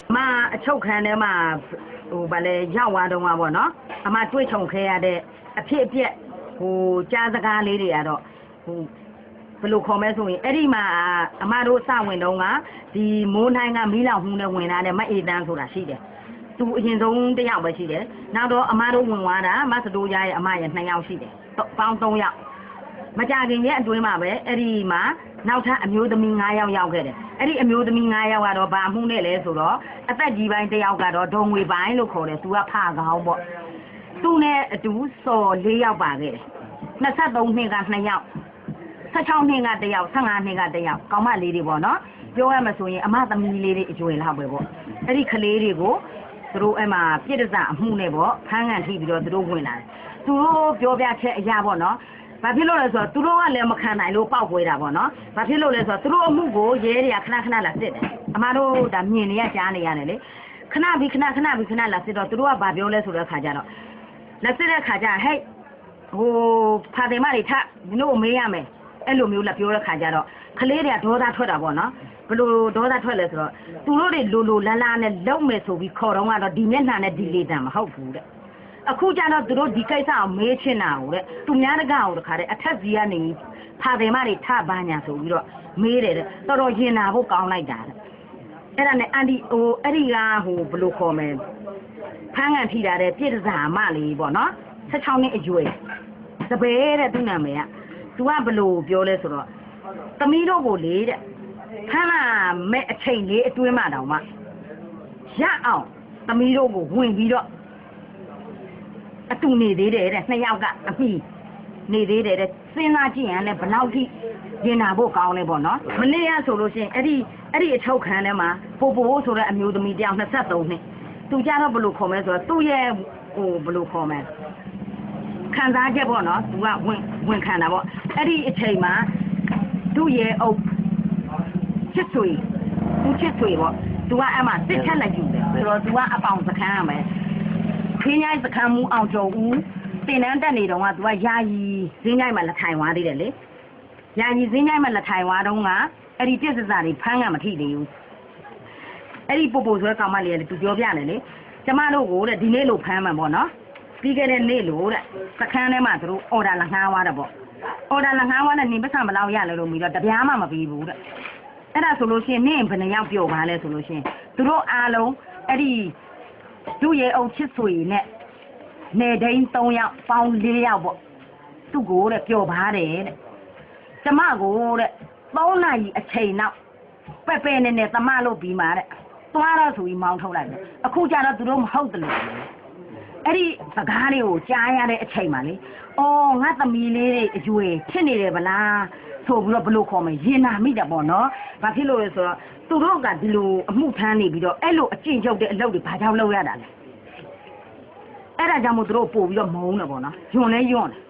嘛，抽看的嘛，我把那养娃的话不喏，嘛最冲开呀的，片片，我家这个里的呀都，不如看没所谓，哎哩嘛，嘛都啥运动啊，ဒီမိုးနိုင်ကမီးလောင်မှုနဲ့ဝင်လာတယ်မအေးတန်းဆိုတာရှိတယ်သူအရင်ဆုံးတစ်ယောက်ပဲရှိတယ်နောက်တော့အမတို့ဝင်သွားတာမဆတူရဲ့အမရဲ့2ယောက်ရှိတယ်ပေါင်း3ယောက်မကြခင်ရဲ့အတွင်းမှာပဲအဲ့ဒီမှာနောက်ထပ်အမျိုးသမီး9ယောက်ရောက်ခဲ့တယ်အဲ့ဒီအမျိုးသမီး9ယောက်ကတော့ဘာမှုနဲ့လဲဆိုတော့အသက်ကြီးပိုင်းတစ်ယောက်ကတော့ဒုံငွေပိုင်းလို့ခေါ်တယ်သူကဖကောင်းပေါ့သူနဲ့အတူစော်4ယောက်ပါခဲ့တယ်23နှစ်က2ယောက်16နှစ်က1ယောက်15နှစ်က1ယောက်ကောင်းမလေးတွေပေါ့နော်ပြောရမှာဆိုရင်အမသမီးလေးတွေအကျွေလောက်ပဲပေါ့အဲ့ဒီကလေးတွေကိုသူတို့အဲ့မှာပြည့်တစားအမှုနဲ့ပေါ့ဖမ်းကန်ထိပြီးတော့သူတို့ဝင်လာတယ်သူတို့ပြောပြချက်အရာပေါ့နော်ဘာဖြစ်လို့လဲဆိုတော့သူတို့ကလည်းမခံနိုင်လို့ပောက်ကွဲတာပေါ့နော်ဘာဖြစ်လို့လဲဆိုတော့သူတို့အမှုကိုရဲတွေကခဏခဏလာစစ်တယ်အမတို့ဒါမြင်နေရကြားနေရတယ်လေခဏပြီးခဏလာစစ်တော့သူတို့ကဘာပြောလဲဆိုတဲ့ခါကျတော့လက်စစ်တဲ့ခါကျဟဲ့ဟိုဖာတယ်မတွေထမင်းတို့မေးရမယ်အဲ့လိုမျိုးလာပြောတဲ့ခါကျတော့ကလေးတွေကဒေါသထွက်တာပေါ့နော်ဘလို့ဒေါသထွက်လဲဆိုတော့သူတို့တွေလိုလာလာနဲ့လုံမယ်ဆိုပြီးခေါ်တော့ကတော့ဒီမျက်နှာနဲ့ဒီလေတံမဟုတ်ဘူးတဲ့အခုကျတော့သူတို့ဒီကိစ္စကိုမေးချင်တာကိုတဲ့သူများတကားကိုတခါတဲ့အထက်စီကနေဖာတယ်မတွေထပါညာဆိုပြီးတော့မေးတယ်တဲ့တော်တော်ရင်နာဖို့ကောင်းလိုက်တာတဲ့အဲ့ဒါနဲ့အန်ဒီဟိုအဲ့ဒီကဟိုဘလို့ခေါ်မယ်ဖမ်းကန်ထိတာတဲ့ပြည့်တစားမလေးပေါ့နော်16နှစ်အရွယ်တပည့်တဲ့သူ့နာမည်ကသူကဘလို့ပြောလဲဆိုတော့သမီးတို့ကိုလေတဲ့ခဏမဲ့အချိန်လေးအတွင်းမှာတောင်မှရအောင်သမီးတို့ကိုဝင်ပြီးတော့အတူနေသေးတယ်တဲ့2ယောက်ကအမိနေသေးတယ်တဲ့စဉ်းစားကြည့်ရင်လည်းဘလောက်ထိရင်နာဖို့ကောင်းလဲပေါ့နော်မနေ့ကဆိုလို့ရှိရင်အဲ့ဒီအထုတ်ခံထဲမှာပိုဆိုတဲ့အမျိုးသမီးတယောက်23နှစ်သူကြတော့ဘလို့ခေါ်မဲဆိုတော့သူ့ရဲ့ဟိုဘလို့ခေါ်မဲခံစားချက်ပေါ့နော်သူကဝင်ခံတာပေါ့အဲ့ဒီအချိန်မှာသူ့ရဲ့အုပ်ချစ်ဆွေပေါ့သူကအဲ့မှာတစ်ချက်လိုက်ယူတယ်ဆိုတော့သူကအပေါင်စခန်းရမယ်ခင်းရိုက်စခန်းမူအောင်ကျော်ဦးတင်တန်းတက်နေတော့ကသူကယာယီဈင်းရိုက်မှာလက်ထိုင်သွားသေးတယ်လေယာယီဈင်းရိုက်မှာလက်ထိုင်သွားတော့ကအဲ့ဒီပြစ်စစာတွေဖမ်းကမထိသေးဘူးအဲ့ဒီပိုဆွဲကောင်မလေးကသူပြောပြတယ်လေကျမတို့ကိုတဲ့ဒီနေ့လို့ဖမ်းမှာပေါ့နော်ပြီးခဲ့တဲ့နေ့လို့တဲ့စခန်းထဲမှာသူတို့အော်ဒါလာငှားသွားတယ်ပေါ့အော်ဒါလာငှားသွားတဲ့နေပစ္စံမလောက်ရလဲလို့ပြီးတော့တပြားမှမပြီးဘူးတဲ့အဲ့ဒါဆိုလို့ရှိရင်နင့်ဘယ်နှယောက်ပြောပါလဲဆိုလို့ရှိရင်သူတို့အားလုံးအဲ့ဒီသူ့ရဲ့အုပ်ချစ်ဆွေနဲ့နေဒိန်း3ယောက်ပေါင်း4ယောက်ပေါ့သူ့ကိုတဲ့ပြောပါတယ်တဲ့ကျမကိုတဲ့3နာရီအချိန်နောက်ပဲနဲ့သမလို့ပြီးမှာတဲ့သွားတော့ဆိုပြီးမောင်းထုတ်လိုက်တယ်အခုကျတော့သူတို့မဟုတ်တယ်လို့အဲ့ဒီစကားလေးကိုကြားရတဲ့အချိန်မှာလေအော်ငါသမီးလေးတွေအရွယ်ဖြစ်နေတယ်ဗလားဆိုပြီးတော့ဘလို့ခေါ်မယ်ရင်နာမိတယ်ပေါ့နော်ဘာဖြစ်လို့လဲဆိုတော့သူတို့ကဒီလိုအမှုထမ်းနေပြီးတော့အဲ့လိုအကျင့်ချုပ်တဲ့အလုပ်တွေဘာကြောင့်လုပ်ရတာလဲအဲ့ဒါကြောင့်မို့သူတို့ပို့ပြီးတော့မုန်းတယ်ပေါ့နော်ယွန်းလဲယွန်းတယ်